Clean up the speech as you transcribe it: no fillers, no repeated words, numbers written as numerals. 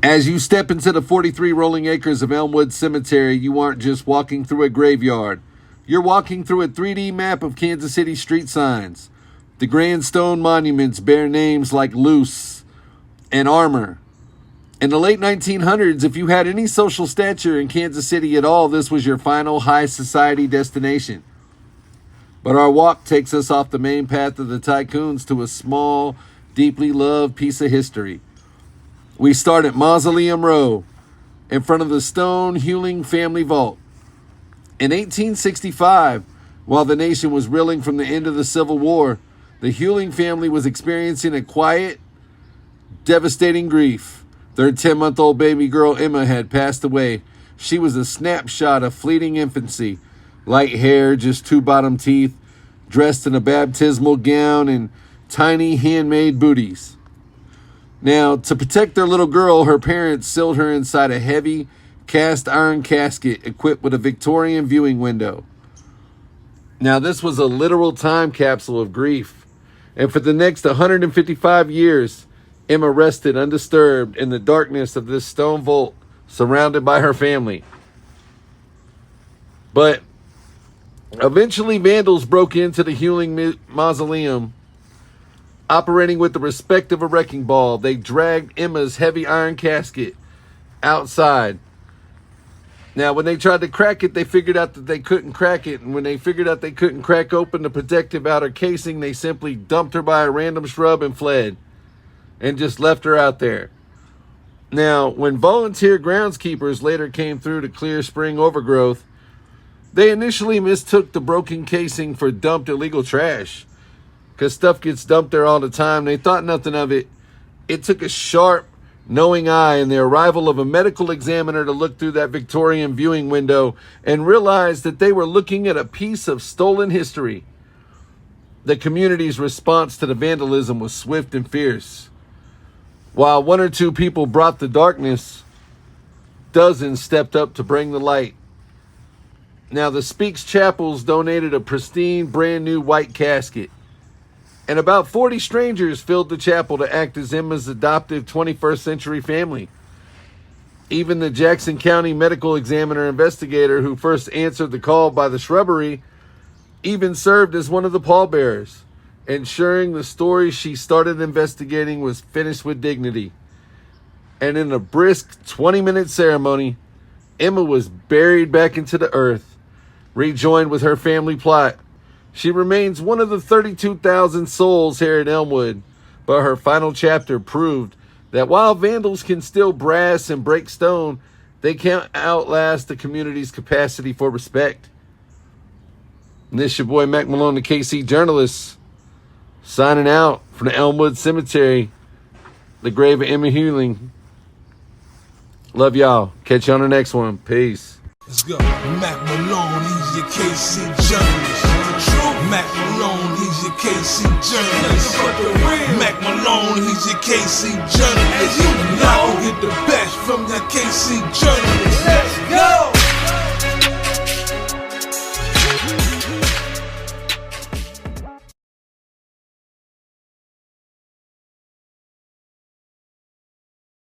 As you step into the 43 rolling acres of Elmwood Cemetery, you aren't just walking through a graveyard. You're walking through a 3D map of Kansas City street signs. The grand stone monuments bear names like Luce and Armour. In the late 1900s, if you had any social stature in Kansas City at all, this was your final high society destination. But our walk takes us off the main path of the tycoons to a small, deeply loved piece of history. We start at Mausoleum Row, in front of the stone Huling family vault. In 1865, while the nation was reeling from the end of the Civil War, the Huling family was experiencing a quiet, devastating grief. Their 10-month-old baby girl Emma had passed away. She was a snapshot of fleeting infancy. Light hair, just two bottom teeth, dressed in a baptismal gown and tiny handmade booties. Now, to protect their little girl, her parents sealed her inside a heavy cast iron casket equipped with a Victorian viewing window. Now, this was a literal time capsule of grief. And for the next 155 years, Emma rested undisturbed in the darkness of this stone vault, surrounded by her family. But eventually, vandals broke into the Huling mausoleum. Operating with the respect of a wrecking ball, they dragged Emma's heavy iron casket outside. Now, when they tried to crack it, they figured out that they couldn't crack it. And when they figured out they couldn't crack open the protective outer casing, they simply dumped her by a random shrub and fled. And just left her out there. Now, when volunteer groundskeepers later came through to clear spring overgrowth, they initially mistook the broken casing for dumped illegal trash. Because stuff gets dumped there all the time. They thought nothing of it. It took a sharp, knowing eye and the arrival of a medical examiner to look through that Victorian viewing window and realize that they were looking at a piece of stolen history. The community's response to the vandalism was swift and fierce. While one or two people brought the darkness, dozens stepped up to bring the light. Now, the Speaks Chapels donated a pristine, brand new white casket. And about 40 strangers filled the chapel to act as Emma's adoptive 21st century family. Even the Jackson County medical examiner investigator who first answered the call by the shrubbery even served as one of the pallbearers, ensuring the story she started investigating was finished with dignity. And in a brisk 20-minute ceremony, Emma was buried back into the earth, rejoined with her family plot. She remains one of the 32,000 souls here at Elmwood, but her final chapter proved that while vandals can steal brass and break stone, they can't outlast the community's capacity for respect. And this your boy Mack Malone, the KC journalist, signing out from the Elmwood Cemetery, the grave of Emma Huling. Love y'all. Catch you on the next one. Peace. Let's go. Mack Malone, he's your KC journalist. Mack Malone, he's your KC journalist. Mack Malone, he's your KC journalist. And I can get the best from that KC journalist. Let's go.